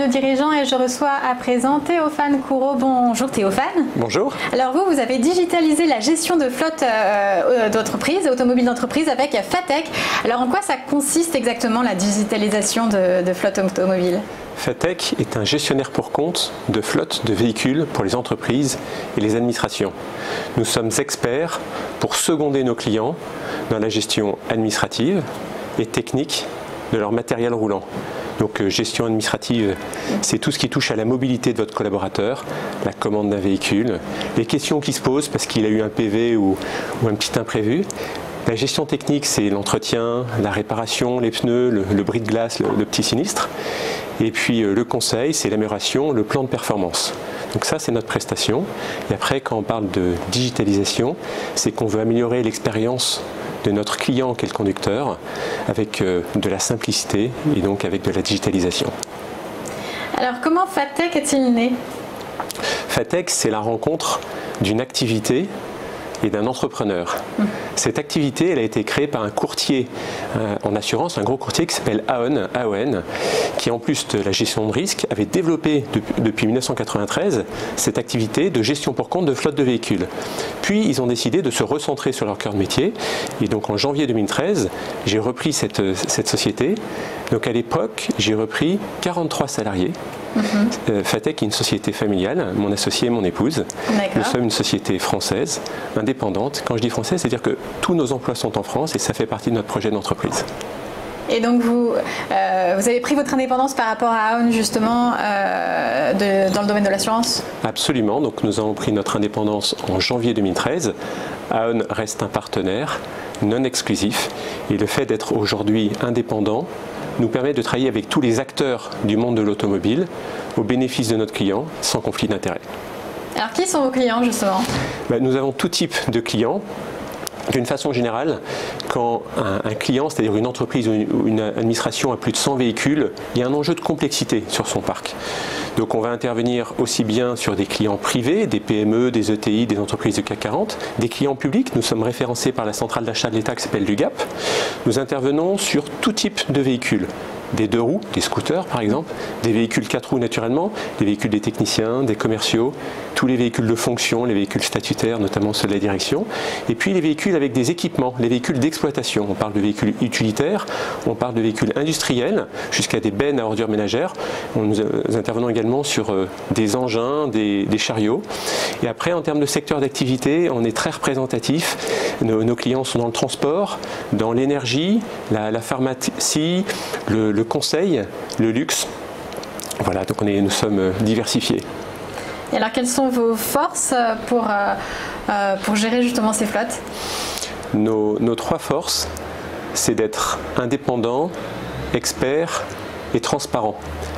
Dirigeants et je reçois à présent Théophane Coureau. Bonjour Théophane. Bonjour. Alors vous avez digitalisé la gestion de flotte d'entreprise, automobile d'entreprise avec Fatec. Alors en quoi ça consiste exactement la digitalisation de flotte automobile ? Fatec est un gestionnaire pour compte de flotte de véhicules pour les entreprises et les administrations. Nous sommes experts pour seconder nos clients dans la gestion administrative et technique de leur matériel roulant. Donc gestion administrative, c'est tout ce qui touche à la mobilité de votre collaborateur, la commande d'un véhicule, les questions qui se posent parce qu'il a eu un PV ou un petit imprévu. La gestion technique, c'est l'entretien, la réparation, les pneus, le bris de glace, le petit sinistre. Et puis le conseil, c'est l'amélioration, le plan de performance. Donc ça, c'est notre prestation. Et après, quand on parle de digitalisation, c'est qu'on veut améliorer l'expérience de notre client qui est le conducteur avec de la simplicité et donc avec de la digitalisation. Alors comment Fatec est-il né ? Fatec, c'est la rencontre d'une activité et d'un entrepreneur. Cette activité, elle a été créée par un courtier en assurance, un gros courtier qui s'appelle AON, qui en plus de la gestion de risque, avait développé depuis 1993 cette activité de gestion pour compte de flotte de véhicules. Puis ils ont décidé de se recentrer sur leur cœur de métier et donc en janvier 2013, j'ai repris cette société. Donc à l'époque, j'ai repris 43 salariés. Fatec est une société familiale, mon associé et mon épouse. Nous sommes une société française, indépendante. Quand je dis française, c'est-à-dire que tous nos emplois sont en France et ça fait partie de notre projet d'entreprise. Et donc vous avez pris votre indépendance par rapport à AON justement dans le domaine de l'assurance ? Absolument, donc nous avons pris notre indépendance en janvier 2013. AON reste un partenaire non exclusif et le fait d'être aujourd'hui indépendant nous permet de travailler avec tous les acteurs du monde de l'automobile au bénéfice de notre client sans conflit d'intérêt. Alors qui sont vos clients justement ? Nous avons tout type de clients. D'une façon générale, quand un client, c'est-à-dire une entreprise ou une administration a plus de 100 véhicules, il y a un enjeu de complexité sur son parc. Donc on va intervenir aussi bien sur des clients privés, des PME, des ETI, des entreprises de CAC 40, des clients publics. Nous sommes référencés par la centrale d'achat de l'État qui s'appelle l'UGAP. Nous intervenons sur tout type de véhicules. Des 2 roues, des scooters par exemple, des véhicules 4 roues naturellement, des véhicules des techniciens, des commerciaux, tous les véhicules de fonction, les véhicules statutaires, notamment ceux de la direction, et puis les véhicules avec des équipements, les véhicules d'exploitation. On parle de véhicules utilitaires, on parle de véhicules industriels, jusqu'à des bennes à ordures ménagères. Nous intervenons également sur des engins, des chariots. Et après, en termes de secteur d'activité, on est très représentatif. Nos clients sont dans le transport, dans l'énergie, la pharmacie, le conseil, le luxe. Voilà, donc nous sommes diversifiés. Et alors, quelles sont vos forces pour gérer justement ces flottes ? Nos 3 forces, c'est d'être indépendant, expert et transparent.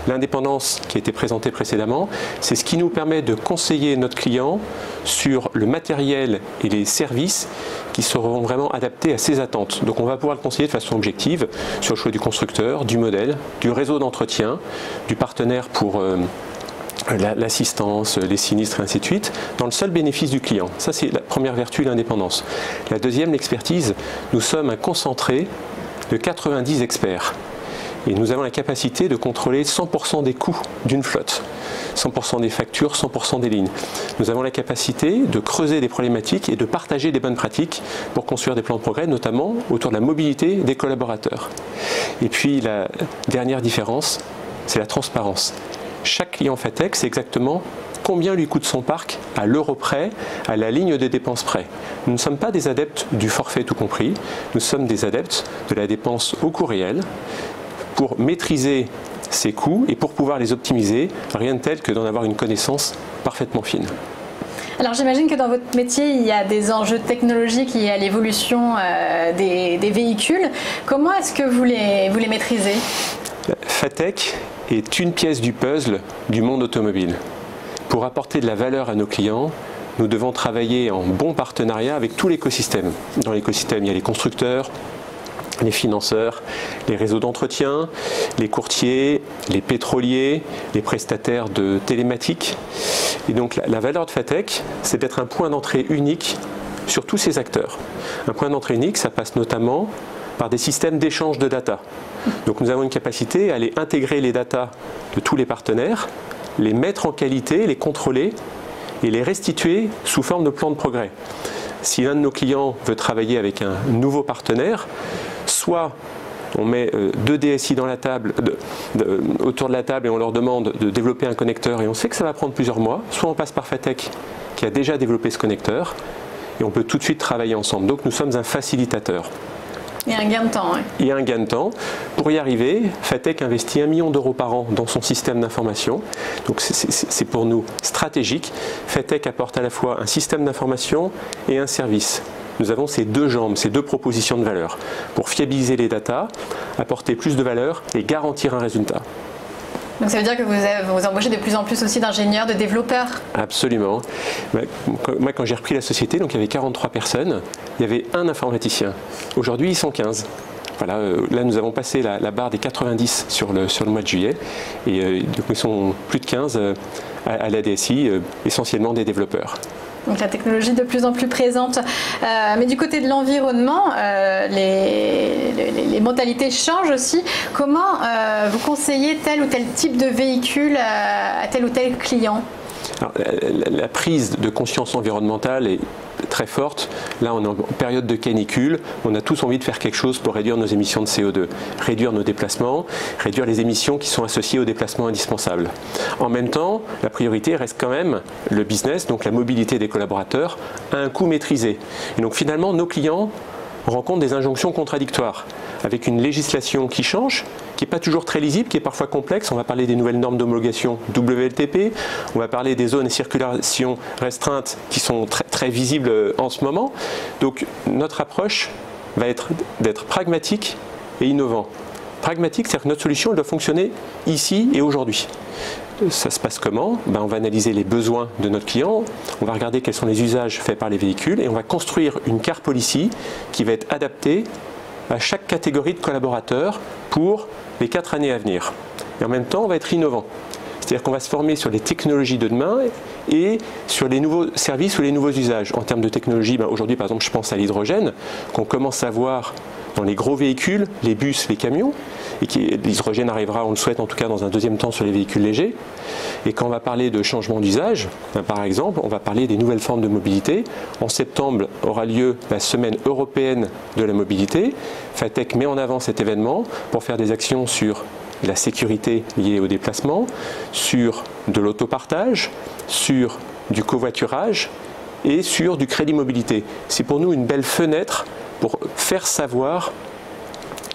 L'indépendance qui a été présentée précédemment, c'est ce qui nous permet de conseiller notre client sur le matériel et les services qui seront vraiment adaptés à ses attentes. Donc on va pouvoir le conseiller de façon objective sur le choix du constructeur, du modèle, du réseau d'entretien, du partenaire pour l'assistance, les sinistres et ainsi de suite, dans le seul bénéfice du client. Ça, c'est la première vertu, l'indépendance. La deuxième, l'expertise. Nous sommes un concentré de 90 experts. Et nous avons la capacité de contrôler 100% des coûts d'une flotte, 100% des factures, 100% des lignes. Nous avons la capacité de creuser des problématiques et de partager des bonnes pratiques pour construire des plans de progrès, notamment autour de la mobilité des collaborateurs. Et puis la dernière différence, c'est la transparence. Chaque client Fatec, c'est exactement combien lui coûte son parc à l'euro près, à la ligne de dépenses près. Nous ne sommes pas des adeptes du forfait tout compris, nous sommes des adeptes de la dépense au coût réel, pour maîtriser ses coûts et pour pouvoir les optimiser, rien de tel que d'en avoir une connaissance parfaitement fine. Alors j'imagine que dans votre métier, il y a des enjeux technologiques liés à l'évolution des véhicules. Comment est-ce que vous les maîtrisez ? Fatec est une pièce du puzzle du monde automobile. Pour apporter de la valeur à nos clients, nous devons travailler en bon partenariat avec tout l'écosystème. Dans l'écosystème, il y a les constructeurs, les financeurs, les réseaux d'entretien, les courtiers, les pétroliers, les prestataires de télématique. Et donc la valeur de Fatec, c'est d'être un point d'entrée unique sur tous ces acteurs. Un point d'entrée unique, ça passe notamment par des systèmes d'échange de data. Donc nous avons une capacité à aller intégrer les data de tous les partenaires, les mettre en qualité, les contrôler et les restituer sous forme de plan de progrès. Si l'un de nos clients veut travailler avec un nouveau partenaire, soit on met 2 DSI dans la table, autour de la table et on leur demande de développer un connecteur et on sait que ça va prendre plusieurs mois, soit on passe par Fatec qui a déjà développé ce connecteur et on peut tout de suite travailler ensemble. Donc nous sommes un facilitateur. Il y a un gain de temps. Ouais. Il y a un gain de temps. Pour y arriver, Fatec investit 1 million d'euros par an dans son système d'information. Donc c'est pour nous stratégique. Fatec apporte à la fois un système d'information et un service. Nous avons ces 2 jambes, ces 2 propositions de valeur pour fiabiliser les datas, apporter plus de valeur et garantir un résultat. Donc ça veut dire que vous embauchez de plus en plus aussi d'ingénieurs, de développeurs? Absolument. Moi, quand j'ai repris la société, donc il y avait 43 personnes, il y avait un informaticien. Aujourd'hui, ils sont 15. Voilà, là, nous avons passé la barre des 90 sur le mois de juillet. Et donc, ils sont plus de 15 à la DSI, essentiellement des développeurs. Donc la technologie de plus en plus présente. Mais du côté de l'environnement, les mentalités changent aussi. Comment vous conseillez tel ou tel type de véhicule à tel ou tel client? Alors, la prise de conscience environnementale est très forte. Là, on est en période de canicule. On a tous envie de faire quelque chose pour réduire nos émissions de CO2, réduire nos déplacements, réduire les émissions qui sont associées aux déplacements indispensables. En même temps, la priorité reste quand même le business, donc la mobilité des collaborateurs, à un coût maîtrisé. Et donc finalement, nos clients rencontrent des injonctions contradictoires, avec une législation qui change, qui n'est pas toujours très lisible, qui est parfois complexe. On va parler des nouvelles normes d'homologation WLTP, on va parler des zones et circulations restreintes qui sont très, très visibles en ce moment. Donc notre approche va être d'être pragmatique et innovant. Pragmatique, c'est-à-dire que notre solution elle doit fonctionner ici et aujourd'hui. Ça se passe comment? On va analyser les besoins de notre client, on va regarder quels sont les usages faits par les véhicules et on va construire une car policy qui va être adaptée à chaque catégorie de collaborateurs pour les 4 années à venir. Et en même temps, on va être innovant. C'est-à-dire qu'on va se former sur les technologies de demain et sur les nouveaux services ou les nouveaux usages. En termes de technologie, aujourd'hui, par exemple, je pense à l'hydrogène, qu'on commence à voir dans les gros véhicules, les bus, les camions, et l'hydrogène arrivera, on le souhaite en tout cas, dans un deuxième temps sur les véhicules légers. Et quand on va parler de changement d'usage, par exemple, on va parler des nouvelles formes de mobilité. En septembre aura lieu la semaine européenne de la mobilité. Fatec met en avant cet événement pour faire des actions sur la sécurité liée au déplacement, sur de l'autopartage, sur du covoiturage et sur du crédit mobilité. C'est pour nous une belle fenêtre pour faire savoir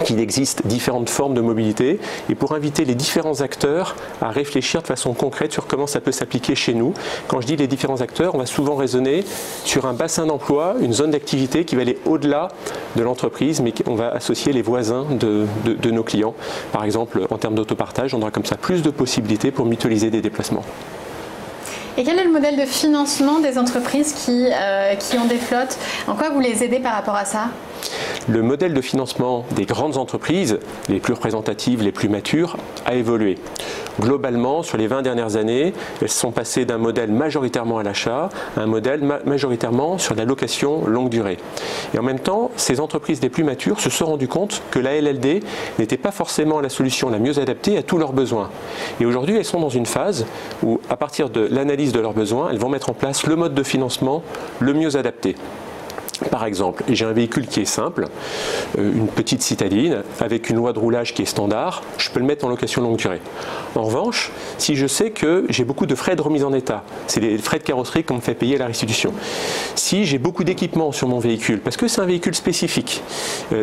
qu'il existe différentes formes de mobilité et pour inviter les différents acteurs à réfléchir de façon concrète sur comment ça peut s'appliquer chez nous. Quand je dis les différents acteurs, on va souvent raisonner sur un bassin d'emploi, une zone d'activité qui va aller au-delà de l'entreprise, mais on va associer les voisins de nos clients. Par exemple, en termes d'autopartage, on aura comme ça plus de possibilités pour mutualiser des déplacements. Et quel est le modèle de financement des entreprises qui ont des flottes? En quoi vous les aidez par rapport à ça? Le modèle de financement des grandes entreprises, les plus représentatives, les plus matures, a évolué. Globalement, sur les 20 dernières années, elles sont passées d'un modèle majoritairement à l'achat à un modèle majoritairement sur la location longue durée. Et en même temps, ces entreprises les plus matures se sont rendues compte que la LLD n'était pas forcément la solution la mieux adaptée à tous leurs besoins. Et aujourd'hui, elles sont dans une phase où, à partir de l'analyse de leurs besoins, elles vont mettre en place le mode de financement le mieux adapté. Par exemple, j'ai un véhicule qui est simple, une petite citadine, avec une loi de roulage qui est standard, je peux le mettre en location longue durée. En revanche, si je sais que j'ai beaucoup de frais de remise en état, c'est les frais de carrosserie qu'on me fait payer à la restitution. Si j'ai beaucoup d'équipements sur mon véhicule, parce que c'est un véhicule spécifique,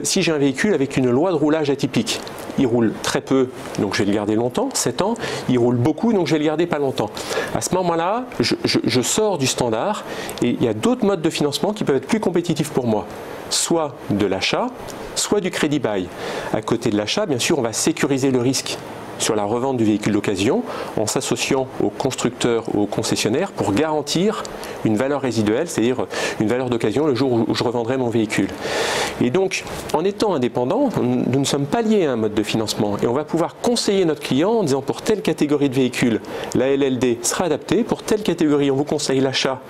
si j'ai un véhicule avec une loi de roulage atypique, il roule très peu, donc je vais le garder longtemps, 7 ans, il roule beaucoup, donc je vais le garder pas longtemps. À ce moment-là, je sors du standard et il y a d'autres modes de financement qui peuvent être plus compétitifs pour moi. Soit de l'achat, soit du crédit bail. À côté de l'achat, bien sûr, on va sécuriser le risque sur la revente du véhicule d'occasion en s'associant aux constructeurs ou aux concessionnaires pour garantir une valeur résiduelle, c'est-à-dire une valeur d'occasion le jour où je revendrai mon véhicule. Et donc, en étant indépendant, nous ne sommes pas liés à un mode de financement et on va pouvoir conseiller notre client en disant pour telle catégorie de véhicule, la LLD sera adaptée, pour telle catégorie, on vous conseille l'achat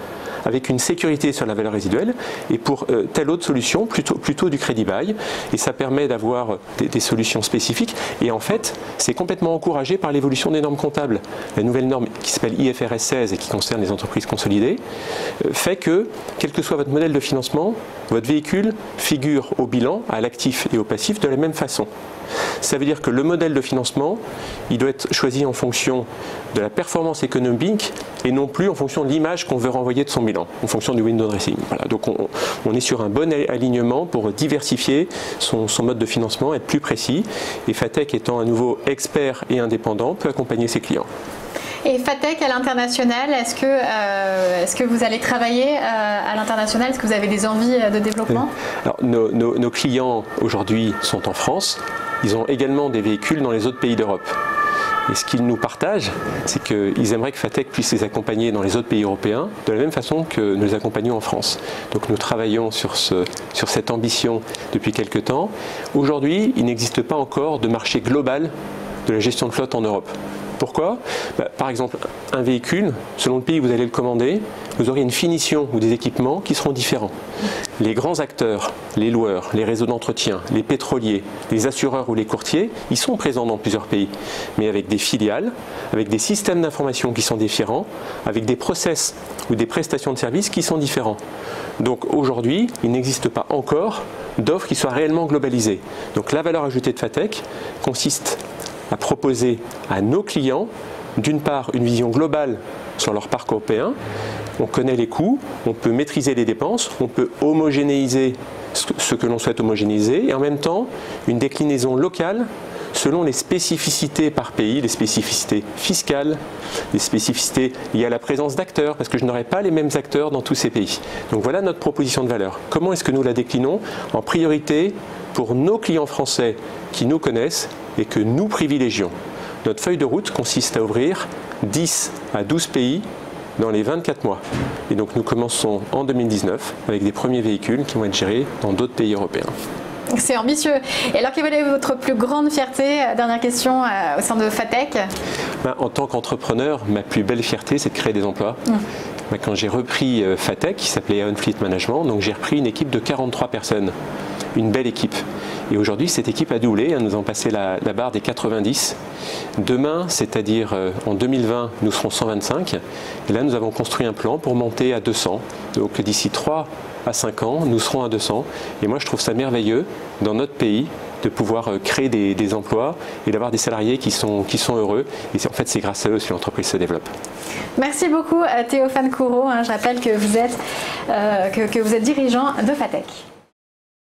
avec une sécurité sur la valeur résiduelle, et pour telle autre solution, plutôt du crédit bail. Et ça permet d'avoir des solutions spécifiques. Et en fait, c'est complètement encouragé par l'évolution des normes comptables. La nouvelle norme qui s'appelle IFRS 16 et qui concerne les entreprises consolidées fait que, quel que soit votre modèle de financement, votre véhicule figure au bilan, à l'actif et au passif de la même façon. Ça veut dire que le modèle de financement, il doit être choisi en fonction de la performance économique et non plus en fonction de l'image qu'on veut renvoyer de son bilan, en fonction du window dressing. Voilà, donc on est sur un bon alignement pour diversifier son mode de financement, être plus précis. Et Fatech, étant à nouveau expert et indépendant, peut accompagner ses clients. Et Fatech à l'international, est-ce que vous allez travailler à l'international? Est-ce que vous avez des envies de développement? Alors, nos clients aujourd'hui sont en France. Ils ont également des véhicules dans les autres pays d'Europe. Et ce qu'ils nous partagent, c'est qu'ils aimeraient que Fatech puisse les accompagner dans les autres pays européens de la même façon que nous les accompagnons en France. Donc nous travaillons sur cette ambition depuis quelques temps. Aujourd'hui, il n'existe pas encore de marché global de la gestion de flotte en Europe. Pourquoi? Par exemple, un véhicule, selon le pays où vous allez le commander, vous aurez une finition ou des équipements qui seront différents. Les grands acteurs, les loueurs, les réseaux d'entretien, les pétroliers, les assureurs ou les courtiers, ils sont présents dans plusieurs pays, mais avec des filiales, avec des systèmes d'information qui sont différents, avec des process ou des prestations de services qui sont différents. Donc aujourd'hui, il n'existe pas encore d'offres qui soient réellement globalisées. Donc la valeur ajoutée de Fatech consiste à proposer à nos clients, d'une part, une vision globale sur leur parc européen. On connaît les coûts, on peut maîtriser les dépenses, on peut homogénéiser ce que l'on souhaite homogénéiser, et en même temps, une déclinaison locale selon les spécificités par pays, les spécificités fiscales, les spécificités liées à la présence d'acteurs, parce que je n'aurai pas les mêmes acteurs dans tous ces pays. Donc voilà notre proposition de valeur. Comment est-ce que nous la déclinons? En priorité pour nos clients français qui nous connaissent et que nous privilégions. Notre feuille de route consiste à ouvrir 10 à 12 pays dans les 24 mois. Et donc nous commençons en 2019 avec des premiers véhicules qui vont être gérés dans d'autres pays européens. C'est ambitieux. Et alors, quelle est votre plus grande fierté? Dernière question au sein de Fatech. En tant qu'entrepreneur, ma plus belle fierté, c'est de créer des emplois. Quand j'ai repris Fatech, qui s'appelait Aon Fleet Management, donc j'ai repris une équipe de 43 personnes. Une belle équipe. Et aujourd'hui, cette équipe a doublé, nous avons passé la barre des 90. Demain, c'est-à-dire en 2020, nous serons 125. Et là, nous avons construit un plan pour monter à 200. Donc d'ici 3 à 5 ans, nous serons à 200. Et moi, je trouve ça merveilleux, dans notre pays, de pouvoir créer des emplois et d'avoir des salariés qui sont heureux. Et en fait, c'est grâce à eux que l'entreprise se développe. Merci beaucoup Théophane Couraud. Je rappelle que vous êtes dirigeant de Fatech.